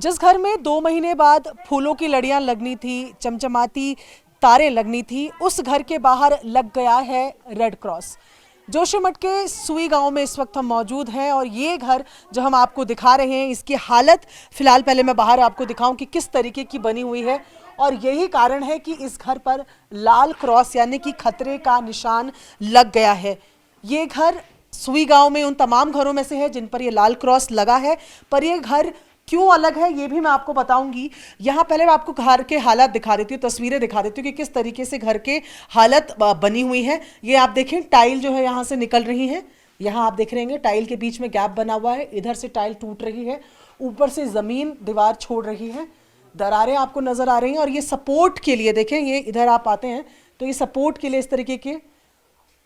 जिस घर में 2 महीने बाद फूलों की लड़ियां लगनी थी, चमचमाती तारें लगनी थी, उस घर के बाहर लग गया है रेड क्रॉस। जोशीमठ के सुई गांव में इस वक्त हम मौजूद हैं और ये घर जो हम आपको दिखा रहे हैं, इसकी हालत फिलहाल पहले मैं बाहर आपको दिखाऊं कि किस तरीके की बनी हुई है। और यही कारण है कि इस घर पर लाल क्रॉस यानी कि खतरे का निशान लग गया है। ये घर सुई गांव में उन तमाम घरों में से है जिन पर ये लाल क्रॉस लगा है, पर ये घर क्यों अलग है ये भी मैं आपको बताऊंगी। यहाँ पहले मैं आपको घर के हालात दिखा देती हूँ, तस्वीरें दिखा देती हूँ कि किस तरीके से घर के हालत बनी हुई है। ये आप देखें, टाइल जो है यहाँ से निकल रही है। यहाँ आप देख रहे हैं टाइल के बीच में गैप बना हुआ है, इधर से टाइल टूट रही है, ऊपर से जमीन दीवार छोड़ रही है, दरारें आपको नजर आ रही हैं। और ये सपोर्ट के लिए देखें, ये इधर आप आते हैं तो ये सपोर्ट के लिए इस तरीके के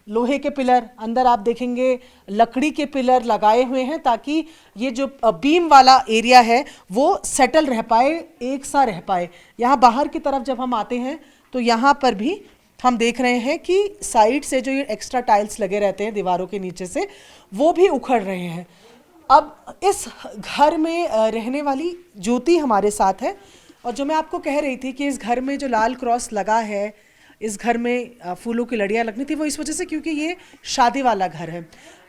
लोहे के पिलर, अंदर आप देखेंगे लकड़ी के पिलर लगाए हुए हैं ताकि ये जो बीम वाला एरिया है वो सेटल रह पाए, एक सा रह पाए। यहाँ बाहर की तरफ जब हम आते हैं तो यहाँ पर भी हम देख रहे हैं कि साइड से जो ये एक्स्ट्रा टाइल्स लगे रहते हैं दीवारों के नीचे से, वो भी उखड़ रहे हैं। अब इस घर में रहने वाली ज्योति हमारे साथ है और जो मैं आपको कह रही थी कि इस घर में जो लाल क्रॉस लगा है, इस घर में फूलों की लड़ियां लगनी थी, वो इस वजह से क्योंकि ये शादी वाला घर है।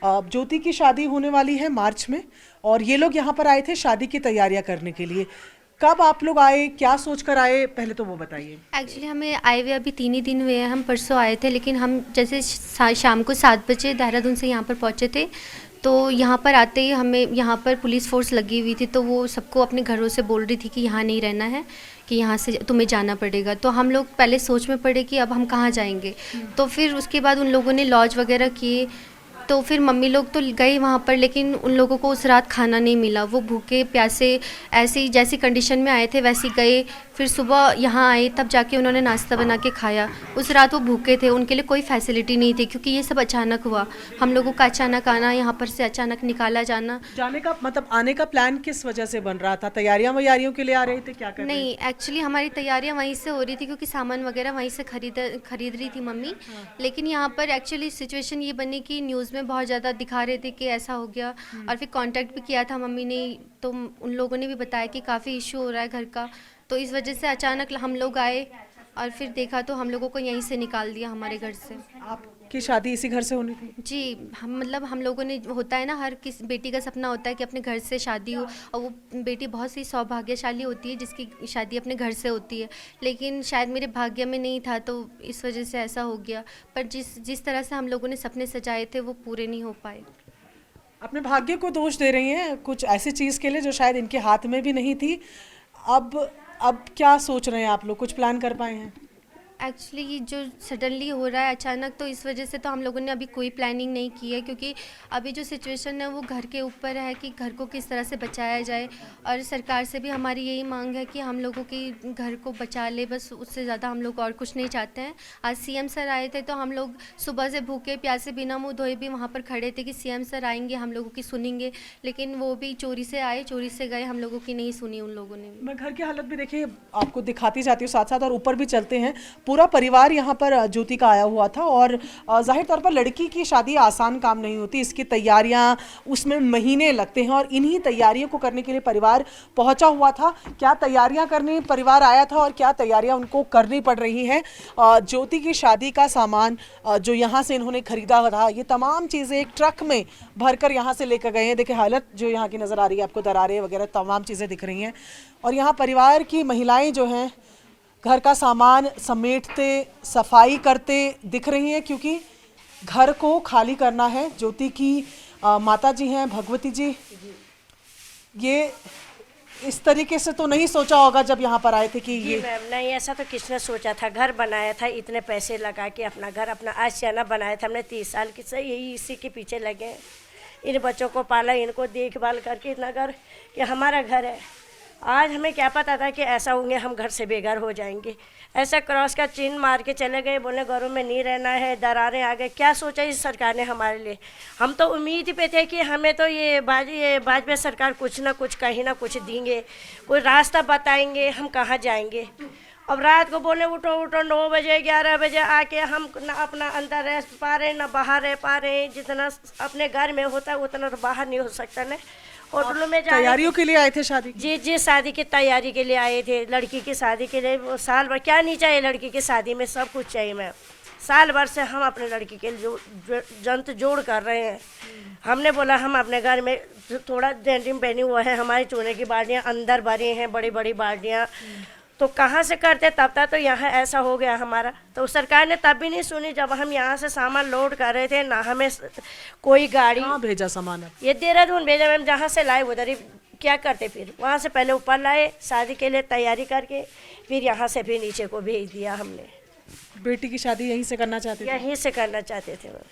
ज्योति की शादी होने वाली है मार्च में और ये लोग यहाँ पर आए थे शादी की तैयारियां करने के लिए। कब आप लोग आए, क्या सोच कर आए, पहले तो वो बताइए। एक्चुअली हमें आए हुए अभी 3 ही दिन हुए हैं, हम परसों आए थे, लेकिन हम जैसे शाम को 7 बजे देहरादून से यहाँ पर पहुँचे थे। तो यहाँ पर आते ही हमें यहाँ पर पुलिस फोर्स लगी हुई थी, तो वो सबको अपने घरों से बोल रही थी कि यहाँ नहीं रहना है, कि यहाँ से तुम्हें जाना पड़ेगा। तो हम लोग पहले सोच में पड़े कि अब हम कहाँ जाएंगे। तो फिर उसके बाद उन लोगों ने लॉज वगैरह किए, तो फिर मम्मी लोग तो गए वहाँ पर, लेकिन उन लोगों को उस रात खाना नहीं मिला। वो भूखे प्यासे ऐसी जैसी कंडीशन में आए थे वैसे गए। फिर सुबह यहाँ आए तब जाके उन्होंने नाश्ता बना के खाया। उस रात वो भूखे थे, उनके लिए कोई फैसिलिटी नहीं थी क्योंकि ये सब अचानक हुआ। हम लोगों का अचानक आना, यहाँ पर से अचानक निकाला जाना। जाने का मतलब आने का प्लान किस वजह से बन रहा था? तैयारियां वैयारियों के लिए आ रहे थे, क्या कर रहे थे? नहीं, एक्चुअली हमारी तैयारियां वहीं से हो रही थी क्योंकि सामान वगैरह वहीं से खरीद रही थी मम्मी। लेकिन यहाँ पर एक्चुअली सिचुएशन ये बनी कि न्यूज़ में बहुत ज़्यादा दिखा रहे थे कि ऐसा हो गया। और फिर कांटेक्ट भी किया था मम्मी ने, तो उन लोगों ने भी बताया कि काफ़ी इशू हो रहा है घर का। तो इस वजह से अचानक हम लोग आए और फिर देखा तो हम लोगों को यहीं से निकाल दिया हमारे घर से। आपकी शादी इसी घर से होनी थी? जी, हम लोगों ने, होता है ना, हर किस बेटी का सपना होता है कि अपने घर से शादी हो, और वो बेटी बहुत सी सौभाग्यशाली होती है जिसकी शादी अपने घर से होती है। लेकिन शायद मेरे भाग्य में नहीं था, तो इस वजह से ऐसा हो गया। पर जिस तरह से हम लोगों ने सपने सजाए थे वो पूरे नहीं हो पाए। अपने भाग्य को दोष दे रही हैं कुछ ऐसी चीज़ के लिए जो शायद इनके हाथ में भी नहीं थी। अब क्या सोच रहे हैं आप लोग, कुछ प्लान कर पाए हैं? एक्चुअली ये जो सडनली हो रहा है अचानक, तो इस वजह से तो हम लोगों ने अभी कोई प्लानिंग नहीं की है क्योंकि अभी जो सिचुएशन है वो घर के ऊपर है कि घर को किस तरह से बचाया जाए। और सरकार से भी हमारी यही मांग है कि हम लोगों के घर को बचा ले, बस उससे ज़्यादा हम लोग और कुछ नहीं चाहते हैं। आज सीएम सर आए थे तो हम लोग सुबह से भूखे प्यासे बिना मुँह धोए भी वहाँ पर खड़े थे कि सीएम सर आएंगे, हम लोगों की सुनेंगे। लेकिन वो भी चोरी से आए, चोरी से गए, हम लोगों की नहीं सुनी उन लोगों ने। मैं घर की हालत भी देखिए आपको दिखाती जाती हूँ साथ साथ, और ऊपर भी चलते हैं। पूरा परिवार यहाँ पर ज्योति का आया हुआ था और जाहिर तौर पर लड़की की शादी आसान काम नहीं होती, इसकी तैयारियाँ उसमें महीने लगते हैं और इन्हीं तैयारियों को करने के लिए परिवार पहुँचा हुआ था। क्या तैयारियाँ करने परिवार आया था और क्या तैयारियाँ उनको करनी पड़ रही हैं। ज्योति की शादी का सामान जो यहाँ से इन्होंने खरीदा था, ये तमाम चीज़ें एक ट्रक में भरकर यहाँ से लेकर गए हैं। देखिए हालत जो यहाँ की नज़र आ रही है आपको, दरारें वगैरह तमाम चीज़ें दिख रही हैं। और यहाँ परिवार की महिलाएं जो हैं घर का सामान समेटते, सफाई करते दिख रही हैं क्योंकि घर को खाली करना है। ज्योति की माता जी हैं, भगवती जी, ये इस तरीके से तो नहीं सोचा होगा जब यहाँ पर आए थे कि ये मैम नहीं, ऐसा तो किसने सोचा था। घर बनाया था, इतने पैसे लगा के अपना घर, अपना आशियाना बनाया था हमने 30 साल की से, यही इसी के पीछे लगे। इन बच्चों को पाला, इनको देखभाल करके इतना घर कि हमारा घर है। आज हमें क्या पता था कि ऐसा होंगे, हम घर से बेघर हो जाएंगे। ऐसा क्रॉस का चिन्ह मार के चले गए, बोले घरों में नहीं रहना है, दरारें आ गए। क्या सोचा इस सरकार ने हमारे लिए? हम तो उम्मीद पे थे कि हमें तो ये भाजपा सरकार कुछ ना कुछ कहीं ना कुछ देंगे, कोई रास्ता बताएंगे, हम कहाँ जाएंगे। अब रात को बोले उठो उठो, 9 बजे 11 बजे आके हम ना अपना अंदर रह पा रहे ना बाहर रह पा रहे। जितना अपने घर में होता है उतना तो बाहर नहीं हो सकता ना। होटलों में जा तैयारियों के लिए आए थे शादी? जी जी, शादी की तैयारी के लिए आए थे, लड़की की शादी के लिए। वो साल भर क्या नहीं चाहिए लड़की की शादी में, सब कुछ चाहिए मैम। साल भर से हम अपने लड़की के लिए जंत जोड़ कर रहे हैं। हमने बोला हम अपने घर में थोड़ा डेंटिंग पहनी हुआ है, हमारी चूने की बाल्टियाँ अंदर भरी हैं, बड़ी बड़ी बाल्टियाँ, तो कहाँ से करते तब तक तो यहाँ ऐसा हो गया हमारा। तो सरकार ने तब भी नहीं सुनी जब हम यहाँ से सामान लोड कर रहे थे, ना हमें कोई गाड़ी। कहाँ भेजा सामान? ये देहरादून भेजा मैम, जहाँ से लाए उधर ही क्या करते, फिर वहाँ से पहले ऊपर लाए शादी के लिए तैयारी करके, फिर यहाँ से फिर नीचे को भेज दिया हमने। बेटी की शादी यहीं से करना चाहते थे? यहीं से करना चाहते थे मैम।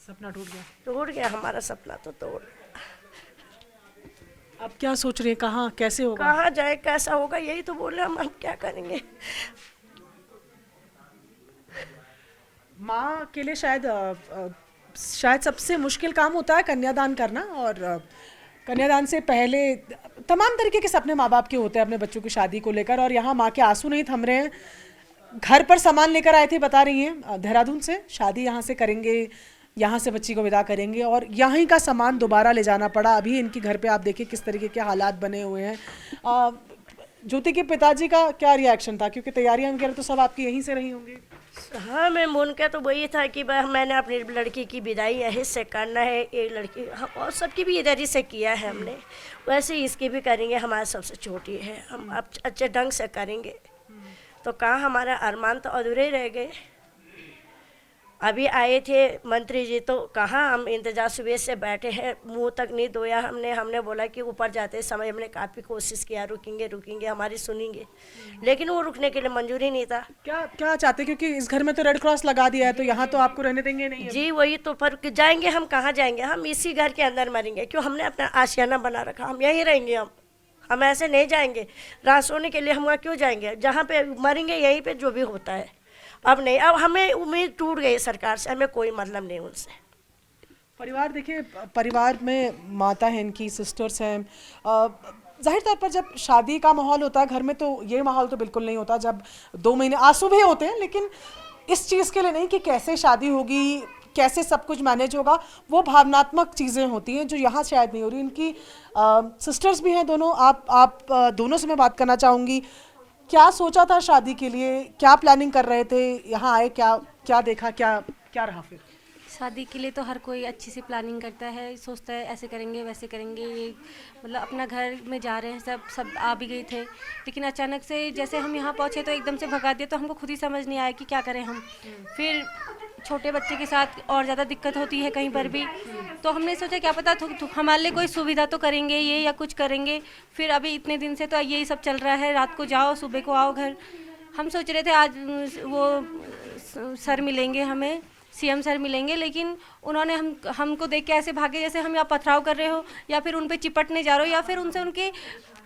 सपना टूट गया? टूट गया हमारा सपना, तो तोड़। अब क्या सोच रहे हैं, कहाँ कैसे होगा? कहाँ जाए, कैसा होगा, यही तो बोल रहे हम क्या करेंगे। माँ के लिए शायद सबसे मुश्किल काम होता है कन्यादान करना। और कन्यादान से पहले तमाम तरीके के सपने माँ बाप के होते हैं अपने बच्चों की शादी को लेकर, और यहाँ माँ के आंसू नहीं थम रहे हैं। घर पर सामान लेकर आए थे, बता रही हैं देहरादून से, शादी यहाँ से करेंगे, यहाँ से बच्ची को विदा करेंगे, और यहीं का सामान दोबारा ले जाना पड़ा। अभी इनकी घर पे आप देखिए किस तरीके के हालात बने हुए हैं। ज्योति के पिताजी का क्या रिएक्शन था, क्योंकि तैयारियां वगैरह तो सब आपकी यहीं से रही होंगी? हाँ मैम, उनका तो वही था कि मैंने अपनी लड़की की विदाई यहीं से करना है। एक लड़की और सबकी भी इधर ही से किया है हमने, वैसे इसकी भी करेंगे। हमारी सबसे छोटी है, हम अब अच्छे ढंग से करेंगे। तो कहाँ हमारा अरमान तो अधूरे रह गए। अभी आए थे मंत्री जी, तो कहाँ हम इंतजार सुबह से बैठे हैं, मुंह तक नहीं धोया हमने बोला कि ऊपर जाते समय हमने काफ़ी कोशिश किया, रुकेंगे हमारी सुनेंगे, लेकिन वो रुकने के लिए मंजूरी नहीं था। क्या चाहते, क्योंकि इस घर में तो रेड क्रॉस लगा दिया है, तो यहाँ तो आपको रहने देंगे नहीं? जी वही तो, पर जाएंगे हम कहाँ जाएंगे, हम इसी घर के अंदर मरेंगे। क्यों, हमने अपना आशियाना बना रखा, हम यहीं रहेंगे। हम ऐसे नहीं जाएंगे, रात सोने के लिए हम वहाँ क्यों जाएंगे, जहाँ पे मरेंगे यहीं पे जो भी होता है। अब नहीं, अब हमें उम्मीद टूट गई सरकार से, हमें कोई मतलब नहीं उनसे। परिवार देखिए, परिवार में माता है, इनकी सिस्टर्स हैं। जाहिर तौर पर जब शादी का माहौल होता है घर में, तो ये माहौल तो बिल्कुल नहीं होता। जब 2 महीने आंसू भी होते हैं, लेकिन इस चीज़ के लिए नहीं कि कैसे शादी होगी, कैसे सब कुछ मैनेज होगा, वो भावनात्मक चीज़ें होती हैं जो यहाँ शायद नहीं हो रही। इनकी सिस्टर्स भी हैं दोनों। आप दोनों से मैं बात करना चाहूँगी। क्या सोचा था शादी के लिए, क्या प्लानिंग कर रहे थे, यहाँ आए क्या देखा, क्या रहा फिर? शादी के लिए तो हर कोई अच्छी सी प्लानिंग करता है, सोचता है ऐसे करेंगे वैसे करेंगे। ये मतलब अपना घर में जा रहे हैं, सब आ भी गए थे, लेकिन अचानक से जैसे हम यहाँ पहुँचे तो एकदम से भगा दिया, तो हमको खुद ही समझ नहीं आया कि क्या करें हम। फिर छोटे बच्चे के साथ और ज़्यादा दिक्कत होती है कहीं पर भी, तो हमने सोचा क्या पता हमारे लिए कोई सुविधा तो करेंगे ये, या कुछ करेंगे। फिर अभी इतने दिन से तो यही सब चल रहा है, रात को जाओ सुबह को आओ घर। हम सोच रहे थे आज वो सर मिलेंगे, हमें सीएम सर मिलेंगे, लेकिन उन्होंने हमको देख के ऐसे भागे जैसे हम यहाँ पथराव कर रहे हो, या फिर उन पे चिपटने जा रहे हो, या फिर उनसे उनकी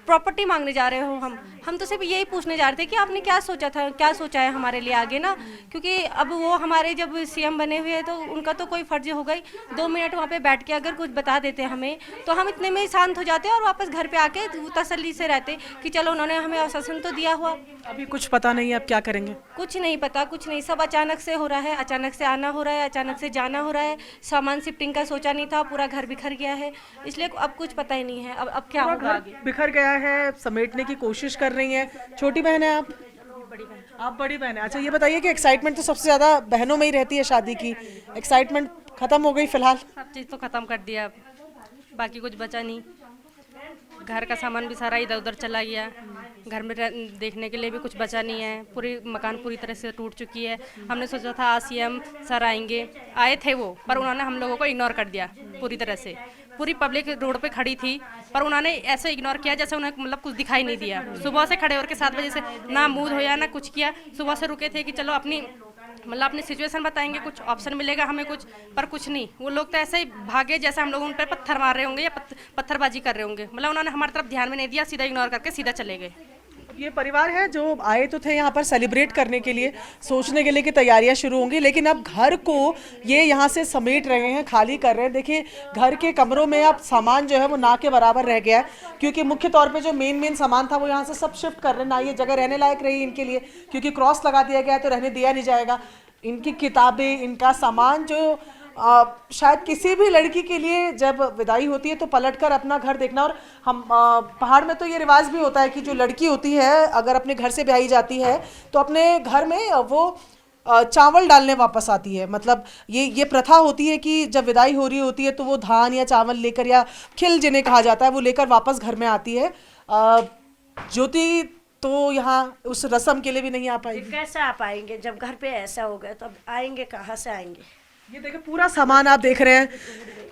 प्रॉपर्टी मांगने जा रहे हो। हम तो सिर्फ यही पूछने जा रहे थे कि आपने क्या सोचा था, क्या सोचा है हमारे लिए आगे ना, क्योंकि अब वो हमारे जब सीएम बने हुए हैं तो उनका तो कोई फर्ज होगा ही। 2 मिनट वहाँ पे बैठ के अगर कुछ बता देते हमें, तो हम इतने में ही शांत हो जाते और वापस घर पे आके तसल्ली से रहते कि चलो उन्होंने हमें आश्वासन तो दिया हुआ। अभी कुछ पता नहीं है अब क्या करेंगे? कुछ नहीं पता, कुछ नहीं, सब अचानक से हो रहा है, अचानक से आना हो रहा है, अचानक से जाना हो रहा है। सामान शिफ्टिंग का सोचा नहीं था, पूरा घर बिखर गया है, इसलिए अब कुछ पता ही नहीं है अब क्या होगा आगे। बिखर गया है, समेटने की कोशिश कर रही हैं। छोटी बहन है आप? आप बड़ी बहन है। अच्छा ये बताइए कि एक्साइटमेंट तो सबसे ज़्यादा बहनों में ही रहती है शादी की, एक्साइटमेंट खत्म हो गई फिलहाल? सब चीज़ तो ख़त्म कर दिया, अब बाकी कुछ बचा नहीं। घर का सामान भी सारा इधर उधर चला गया, घर में देखने के लिए भी कुछ बचा नहीं है, पूरी मकान पूरी तरह से टूट चुकी है। हमने सोचा था आज सीएम सर आए थे वो, पर उन्होंने हम लोगों को इग्नोर कर दिया पूरी तरह से। पूरी पब्लिक रोड पे खड़ी थी, पर उन्होंने ऐसे इग्नोर किया जैसे उन्हें मतलब कुछ दिखाई नहीं दिया। सुबह से खड़े होकर 7 बजे से ना मुँह धोया ना कुछ किया, सुबह से रुके थे कि चलो अपनी सिचुएशन बताएंगे, कुछ ऑप्शन मिलेगा हमें कुछ, पर कुछ नहीं। वो लोग तो ऐसे ही भागे जैसे हम लोग उन पर पत्थर मार रहे होंगे या पत्थरबाजी कर रहे होंगे। मतलब उन्होंने हमारी तरफ ध्यान में नहीं दिया, सीधा इग्नोर करके सीधा चले गए। ये परिवार है जो आए तो थे यहाँ पर सेलिब्रेट करने के लिए, सोचने के लिए कि तैयारियां शुरू होंगी, लेकिन अब घर को ये यहाँ से समेट रहे हैं, खाली कर रहे हैं। देखिए घर के कमरों में अब सामान जो है वो ना के बराबर रह गया है, क्योंकि मुख्य तौर पे जो मेन सामान था वो यहाँ से सब शिफ्ट कर रहे हैं। ना ये जगह रहने लायक रही इनके लिए, क्योंकि क्रॉस लगा दिया गया है तो रहने दिया नहीं जाएगा। इनकी किताबें, इनका सामान जो शायद किसी भी लड़की के लिए जब विदाई होती है तो पलटकर अपना घर देखना, और हम पहाड़ में तो ये रिवाज भी होता है कि जो लड़की होती है अगर अपने घर से ब्याही जाती है तो अपने घर में वो चावल डालने वापस आती है। मतलब ये प्रथा होती है कि जब विदाई हो रही होती है तो वो धान या चावल लेकर, या खिल जिन्हें कहा जाता है, वो लेकर वापस घर में आती है। ज्योति तो यहाँ उस रस्म के लिए भी नहीं आ पाएगी। कैसे आ पाएंगे जब घर पे ऐसा हो गया, तो अब आएंगे कहाँ से आएंगे। ये देखिए पूरा सामान आप देख रहे हैं।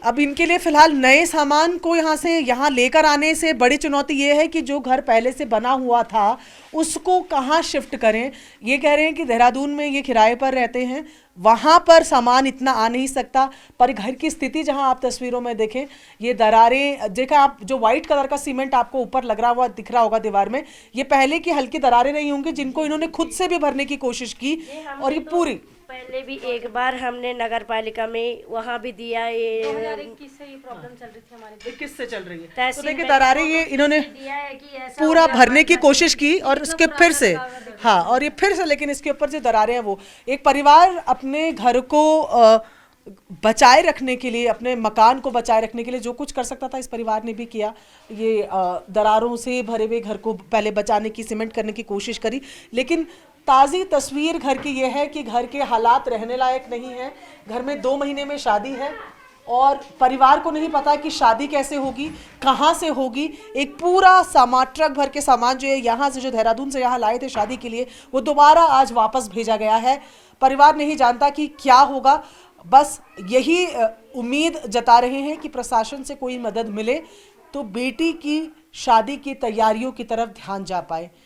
अब इनके लिए फिलहाल नए सामान को यहाँ लेकर आने से बड़ी चुनौती ये है कि जो घर पहले से बना हुआ था उसको कहाँ शिफ्ट करें। ये कह रहे हैं कि देहरादून में ये किराए पर रहते हैं, वहाँ पर सामान इतना आ नहीं सकता। पर घर की स्थिति जहाँ आप तस्वीरों में देखें, ये दरारें देखा आप, जो वाइट कलर का सीमेंट आपको ऊपर लग रहा हुआ दिख रहा होगा दीवार में, ये पहले की हल्की दरारें नहीं होंगी जिनको इन्होंने खुद से भी भरने की कोशिश की। और ये पूरी पहले भी एक बार हमने नगर पालिका में वहाँ भी दिया, ये 2021 से ये प्रॉब्लम चल रही थी हमारे। 21 से चल रही है। तो तहसील देखिए में दरारें ये इन्होंने दिया है कि ऐसा पूरा हो गया, भरने की कोशिश की और उसके फिर से, हाँ, और ये फिर से, लेकिन इसके ऊपर जो दरारें हैं वो, एक परिवार अपने घर को बचाए रखने के लिए, अपने मकान को बचाए रखने के लिए जो कुछ कर सकता था इस परिवार ने भी किया। ये दरारों से भरे हुए घर को पहले बचाने की, सीमेंट करने की कोशिश करी, लेकिन ताज़ी तस्वीर घर की ये है कि घर के हालात रहने लायक नहीं है। घर में 2 महीने में शादी है और परिवार को नहीं पता कि शादी कैसे होगी, कहाँ से होगी। एक पूरा सामान, ट्रक भर के सामान जो है यहाँ से, जो देहरादून से यहाँ लाए थे शादी के लिए, वो दोबारा आज वापस भेजा गया है। परिवार नहीं जानता कि क्या होगा, बस यही उम्मीद जता रहे हैं कि प्रशासन से कोई मदद मिले तो बेटी की शादी की तैयारियों की तरफ ध्यान जा पाए।